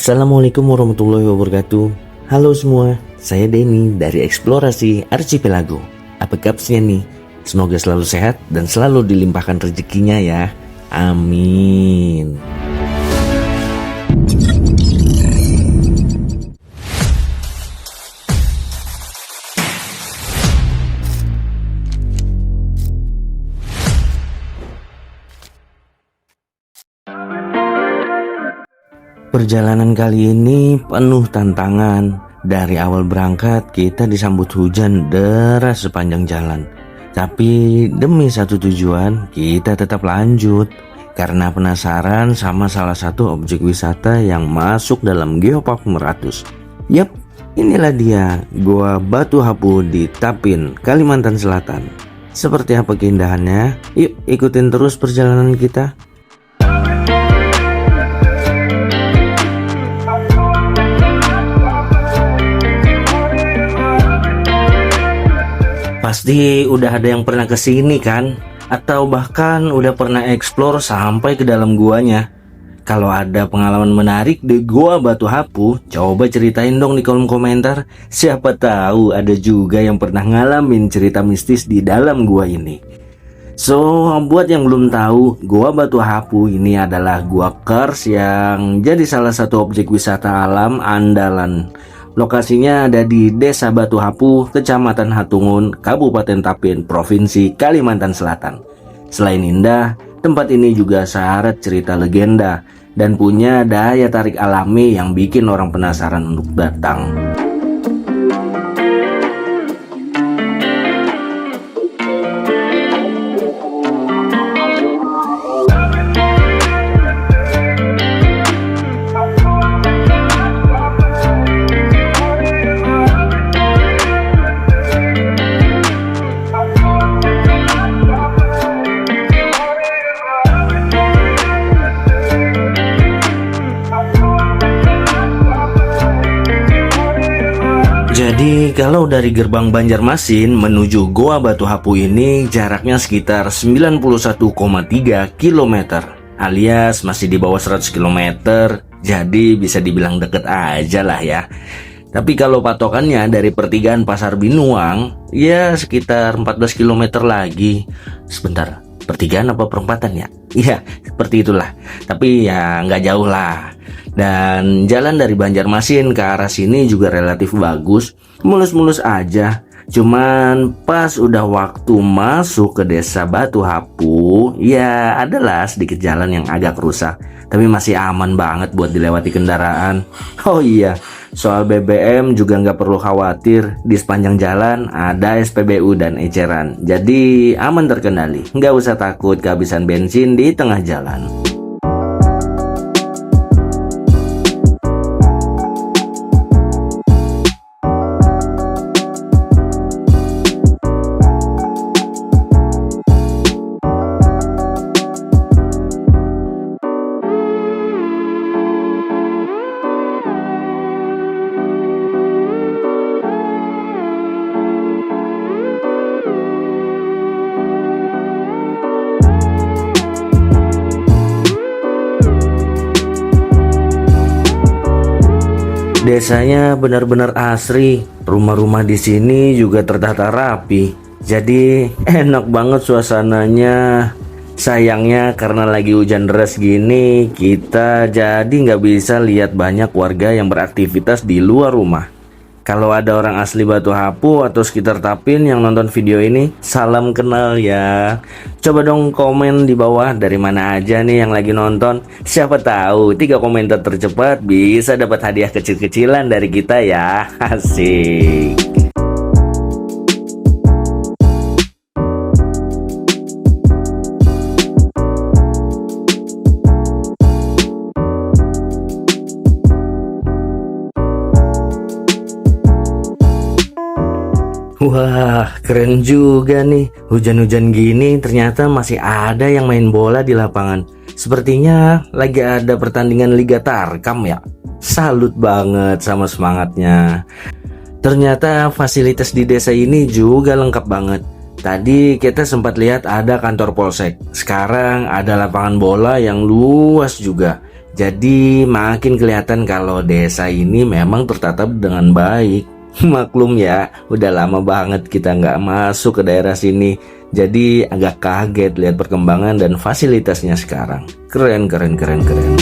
Assalamualaikum warahmatullahi wabarakatuh. Halo semua, saya Denny dari Eksplorasi Archipelago. Apa kabarnya nih? Semoga selalu sehat dan selalu dilimpahkan rezekinya ya. Amin. Perjalanan kali ini penuh tantangan. Dari awal berangkat kita disambut hujan deras sepanjang jalan. Tapi demi satu tujuan kita tetap lanjut. Karena penasaran sama salah satu objek wisata yang masuk dalam Geopark Meratus. Yap, inilah dia Goa Batu Hapu di Tapin, Kalimantan Selatan. Seperti apa keindahannya? Yuk ikutin terus perjalanan kita. Pasti udah ada yang pernah kesini kan? Atau bahkan udah pernah eksplor sampai ke dalam guanya. Kalau ada pengalaman menarik di Goa Batu Hapu, coba ceritain dong di kolom komentar. Siapa tahu ada juga yang pernah ngalamin cerita mistis di dalam gua ini. So, buat yang belum tahu, Goa Batu Hapu ini adalah gua kars yang jadi salah satu objek wisata alam andalan. Lokasinya ada di Desa Batu Hapu, Kecamatan Hatungun, Kabupaten Tapin, Provinsi Kalimantan Selatan. Selain indah, tempat ini juga syarat cerita legenda dan punya daya tarik alami yang bikin orang penasaran untuk datang. Jadi kalau dari gerbang Banjarmasin menuju Goa Batu Hapu ini jaraknya sekitar 91,3 km alias masih di bawah 100 km, jadi bisa dibilang deket aja lah ya. Tapi kalau patokannya dari pertigaan Pasar Binuang ya sekitar 14 km lagi. Sebentar, pertigaan apa perempatan ya? Iya seperti itulah, tapi ya nggak jauh lah. Dan jalan dari Banjarmasin ke arah sini juga relatif bagus, mulus-mulus aja. Cuman pas udah waktu masuk ke Desa Batu Hapu, ya adalah sedikit jalan yang agak rusak, tapi masih aman banget buat dilewati kendaraan. Oh iya, soal BBM juga nggak perlu khawatir, di sepanjang jalan ada SPBU dan eceran, jadi aman terkendali, nggak usah takut kehabisan bensin di tengah jalan. Desanya benar-benar asri, rumah-rumah di sini juga tertata rapi, jadi enak banget suasananya. Sayangnya karena lagi hujan deras gini, kita jadi nggak bisa lihat banyak warga yang beraktivitas di luar rumah. Kalau ada orang asli Batu Hapu atau sekitar Tapin yang nonton video ini, salam kenal ya. Coba dong komen di bawah dari mana aja nih yang lagi nonton. Siapa tahu 3 komentar tercepat bisa dapat hadiah kecil-kecilan dari kita ya. Asik. Wah, keren juga nih. Hujan-hujan gini ternyata masih ada yang main bola di lapangan. Sepertinya lagi ada pertandingan Liga Tarkam ya. Salut banget sama semangatnya. Ternyata fasilitas di desa ini juga lengkap banget. Tadi kita sempat lihat ada kantor polsek. Sekarang ada lapangan bola yang luas juga. Jadi makin kelihatan kalau desa ini memang tertata dengan baik. Maklum ya, udah lama banget kita nggak masuk ke daerah sini. Jadi agak kaget lihat perkembangan dan fasilitasnya sekarang. Keren, keren, keren, keren.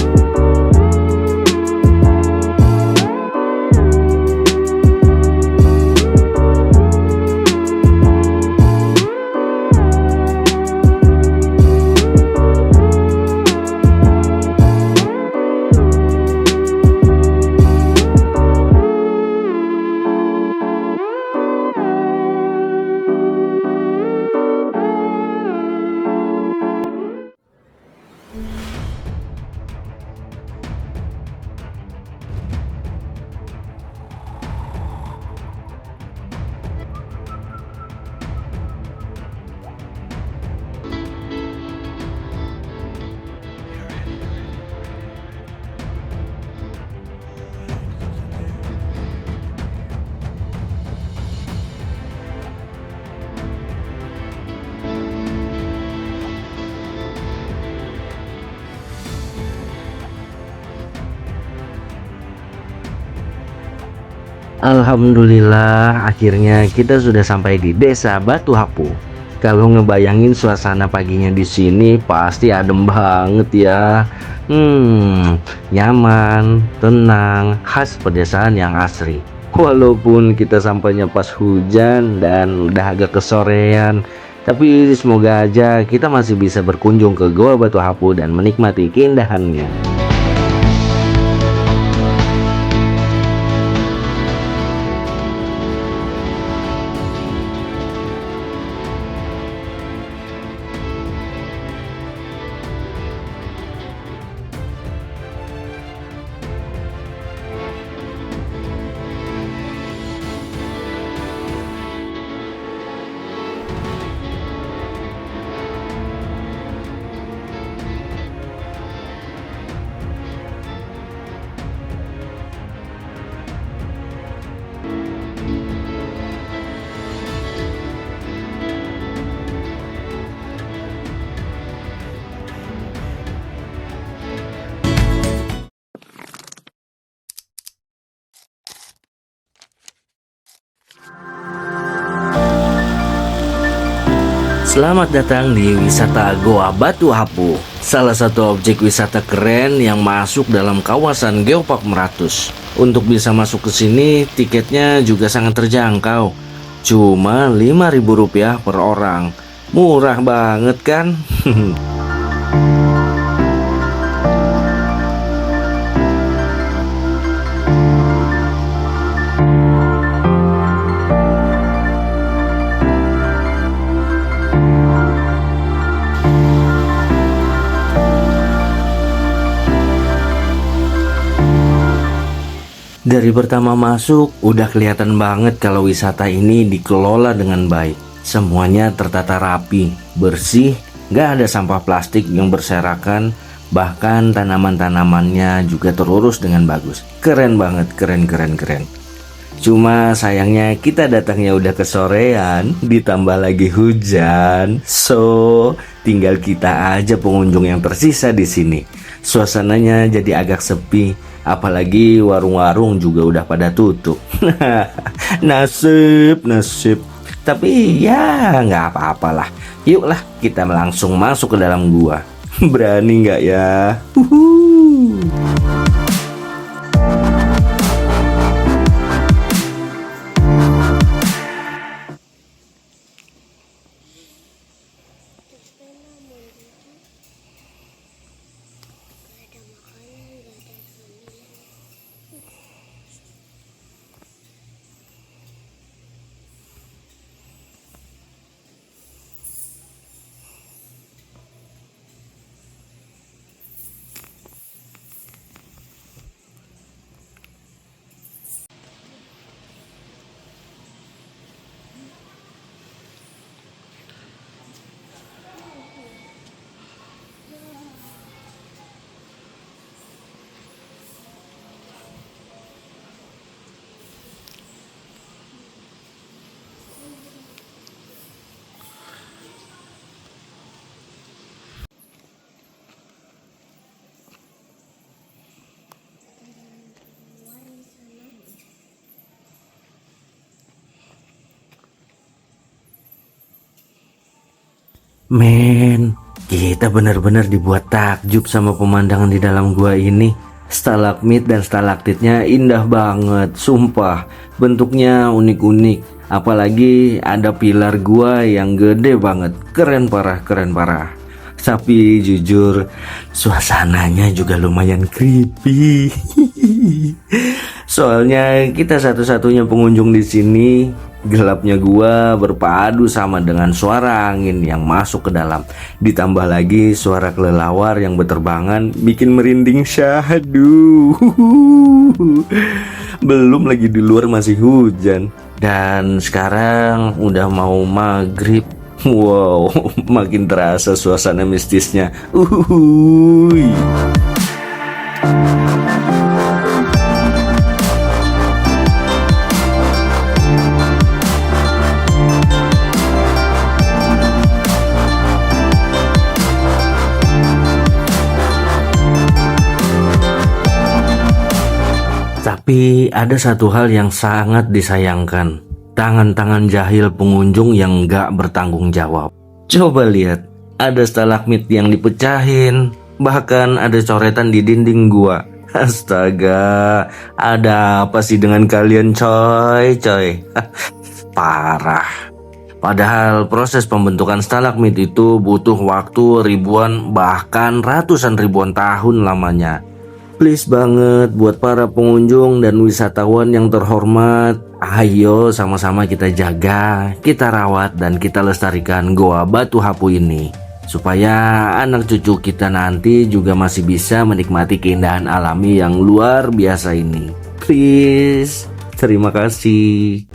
Alhamdulillah, akhirnya kita sudah sampai di Desa Batu Hapu. Kalau ngebayangin suasana paginya di sini pasti adem banget ya. Nyaman, tenang, khas pedesaan yang asri. Walaupun kita sampainya pas hujan dan udah agak kesorean, tapi semoga aja kita masih bisa berkunjung ke Goa Batu Hapu dan menikmati keindahannya. Selamat datang di wisata Goa Batu Hapu, salah satu objek wisata keren yang masuk dalam kawasan Geopark Meratus. Untuk bisa masuk ke sini, tiketnya juga sangat terjangkau, cuma Rp5.000 per orang. Murah banget kan? Dari pertama masuk, udah kelihatan banget kalau wisata ini dikelola dengan baik. Semuanya tertata rapi, bersih, gak ada sampah plastik yang berserakan, bahkan tanaman-tanamannya juga terurus dengan bagus. Keren banget, keren, keren, keren. Cuma sayangnya kita datangnya udah kesorean, ditambah lagi hujan. So, tinggal kita aja pengunjung yang tersisa di sini. Suasananya jadi agak sepi, apalagi warung-warung juga udah pada tutup. Nasib, nasib. Tapi ya nggak apa-apalah. Yuklah kita langsung masuk ke dalam gua. Berani nggak ya? Men, kita benar-benar dibuat takjub sama pemandangan di dalam gua ini. Stalagmit dan stalaktitnya indah banget, sumpah. Bentuknya unik-unik. Apalagi ada pilar gua yang gede banget. Keren parah, keren parah. Tapi jujur, suasananya juga lumayan creepy. Soalnya kita satu-satunya pengunjung di sini. Gelapnya gua berpadu sama dengan suara angin yang masuk ke dalam. Ditambah lagi suara kelelawar yang berterbangan bikin merinding syahdu. Belum lagi di luar masih hujan. Dan sekarang udah mau maghrib. Wow, makin terasa suasana mistisnya. Uhuy. Tapi ada satu hal yang sangat disayangkan. Tangan-tangan jahil pengunjung yang gak bertanggung jawab. Coba lihat, ada stalagmit yang dipecahin. Bahkan ada coretan di dinding gua. Astaga, ada apa sih dengan kalian coy? Parah. Padahal proses pembentukan stalagmit itu butuh waktu ribuan bahkan ratusan ribuan tahun lamanya. Please banget buat para pengunjung dan wisatawan yang terhormat, ayo sama-sama kita jaga, kita rawat dan kita lestarikan Goa Batu Hapu ini. Supaya anak cucu kita nanti juga masih bisa menikmati keindahan alami yang luar biasa ini. Please, terima kasih.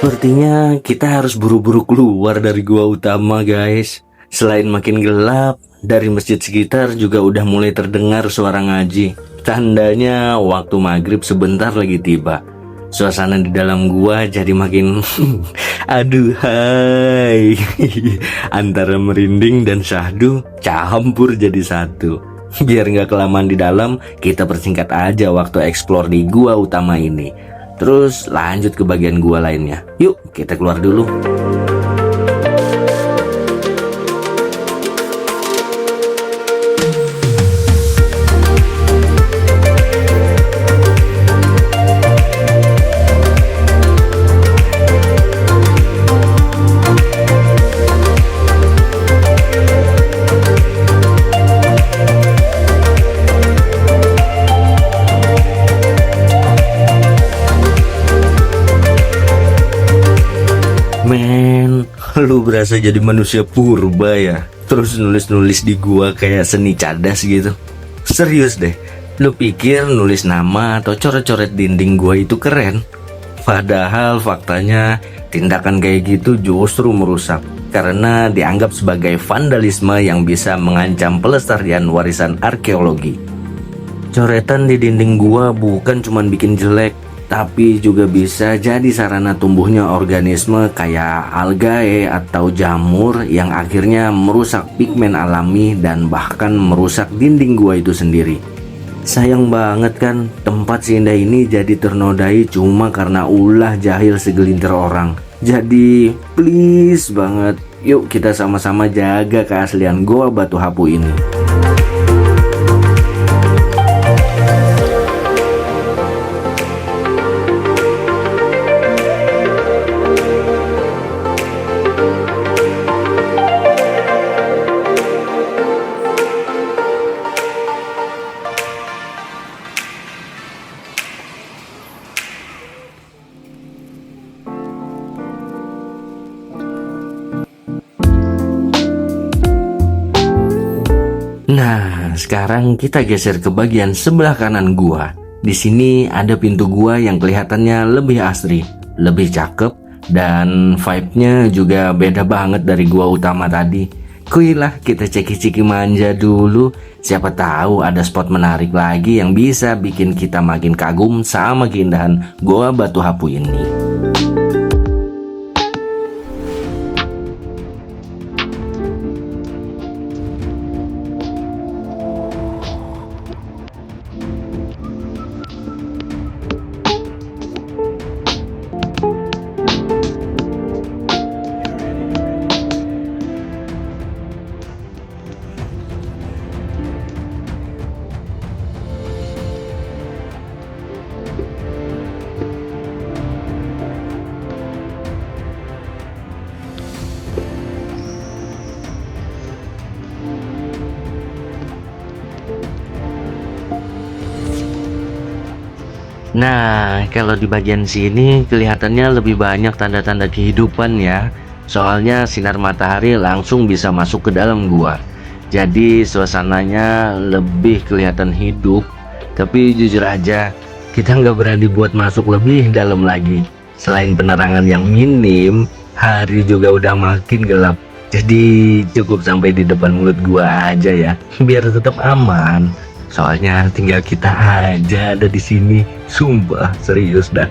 Sepertinya kita harus buru-buru keluar dari gua utama, guys. Selain makin gelap, dari masjid sekitar juga udah mulai terdengar suara ngaji. Tandanya waktu maghrib sebentar lagi tiba. Suasana di dalam gua jadi makin aduhai. Antara merinding dan syahdu campur jadi satu. Biar nggak kelamaan di dalam, kita persingkat aja waktu eksplor di gua utama ini. Terus lanjut ke bagian gua lainnya. Yuk kita keluar dulu. Men, lu berasa jadi manusia purba ya? Terus nulis-nulis di gua kayak seni cadas gitu. Serius deh, lu pikir nulis nama atau coret-coret dinding gua itu keren? Padahal faktanya tindakan kayak gitu justru merusak. Karena dianggap sebagai vandalisme yang bisa mengancam pelestarian warisan arkeologi. Coretan di dinding gua bukan cuman bikin jelek, tapi juga bisa jadi sarana tumbuhnya organisme kayak algae atau jamur yang akhirnya merusak pigmen alami dan bahkan merusak dinding gua itu sendiri. Sayang banget kan, tempat seindah ini jadi ternodai cuma karena ulah jahil segelintir orang. Jadi please banget, yuk kita sama-sama jaga keaslian Goa Batu Hapu ini. Nah, sekarang kita geser ke bagian sebelah kanan gua. Di sini ada pintu gua yang kelihatannya lebih asri, lebih cakep, dan vibe-nya juga beda banget dari gua utama tadi. Kuilah kita ceki-ceki manja dulu, siapa tahu ada spot menarik lagi yang bisa bikin kita makin kagum sama keindahan Goa Batu Hapu ini. Nah, kalau di bagian sini kelihatannya lebih banyak tanda-tanda kehidupan ya. Soalnya sinar matahari langsung bisa masuk ke dalam gua. Jadi suasananya lebih kelihatan hidup. Tapi jujur aja, kita nggak berani buat masuk lebih dalam lagi. Selain penerangan yang minim, hari juga udah makin gelap. Jadi cukup sampai di depan mulut gua aja ya, biar tetap aman. Soalnya tinggal kita aja ada di sini. Sumpah serius dah.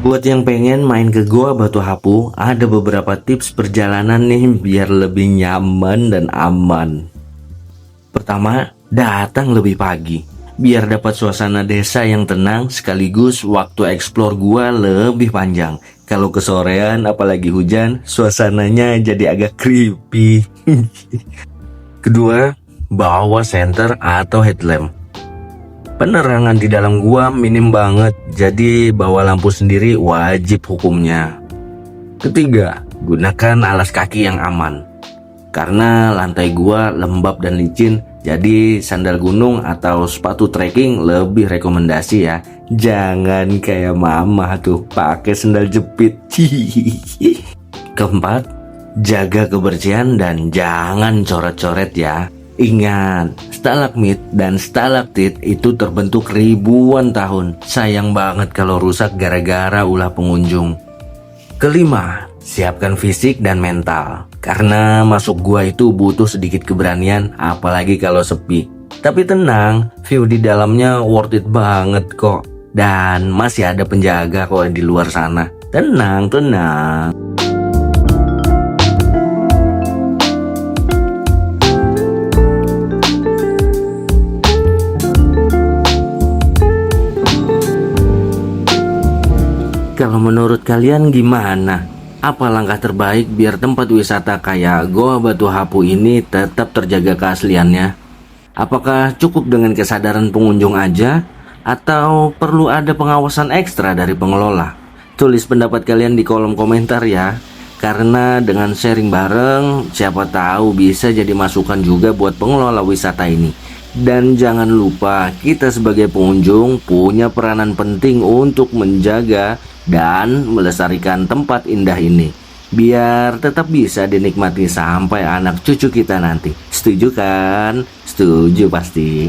Buat yang pengen main ke Goa Batu Hapu, ada beberapa tips perjalanan nih biar lebih nyaman dan aman. Pertama, datang lebih pagi, biar dapat suasana desa yang tenang sekaligus waktu eksplor gua lebih panjang. Kalau kesorean apalagi hujan, suasananya jadi agak creepy. Kedua, bawa senter atau headlamp. Penerangan di dalam gua minim banget, jadi bawa lampu sendiri wajib hukumnya. Ketiga, gunakan alas kaki yang aman. Karena lantai gua lembab dan licin, jadi sandal gunung atau sepatu trekking lebih rekomendasi ya. Jangan kayak mama tuh pakai sandal jepit. Keempat, jaga kebersihan dan jangan coret-coret ya. Ingat, stalagmit dan stalaktit itu terbentuk ribuan tahun. Sayang banget kalau rusak gara-gara ulah pengunjung. Kelima, siapkan fisik dan mental. Karena masuk gua itu butuh sedikit keberanian, apalagi kalau sepi. Tapi tenang, view di dalamnya worth it banget kok. Dan masih ada penjaga kok di luar sana. Tenang, tenang. Kalau menurut kalian gimana? Apa langkah terbaik biar tempat wisata kayak Goa Batu Hapu ini tetap terjaga keasliannya? Apakah cukup dengan kesadaran pengunjung aja? Atau perlu ada pengawasan ekstra dari pengelola? Tulis pendapat kalian di kolom komentar ya. Karena dengan sharing bareng, siapa tahu bisa jadi masukan juga buat pengelola wisata ini. Dan jangan lupa, kita sebagai pengunjung punya peranan penting untuk menjaga dan melestarikan tempat indah ini biar tetap bisa dinikmati sampai anak cucu kita nanti. Setuju kan? Setuju pasti.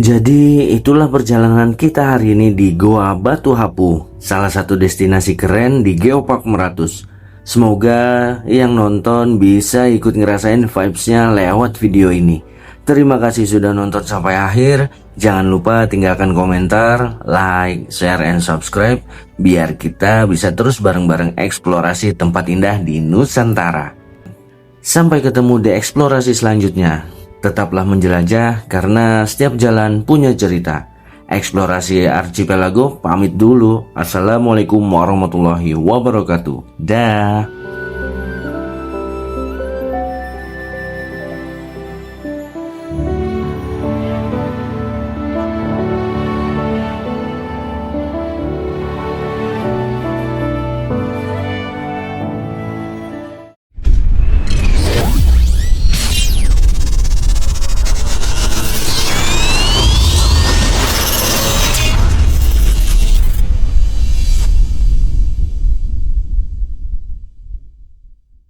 Jadi itulah perjalanan kita hari ini di Goa Batu Hapu, salah satu destinasi keren di Geopark Meratus. Semoga yang nonton bisa ikut ngerasain vibes-nya lewat video ini. Terima kasih sudah nonton sampai akhir. Jangan lupa tinggalkan komentar, like, share, and subscribe biar kita bisa terus bareng-bareng eksplorasi tempat indah di Nusantara. Sampai ketemu di eksplorasi selanjutnya. Tetaplah menjelajah karena setiap jalan punya cerita. Eksplorasi Archipelago pamit dulu. Assalamualaikum warahmatullahi wabarakatuh. Dah.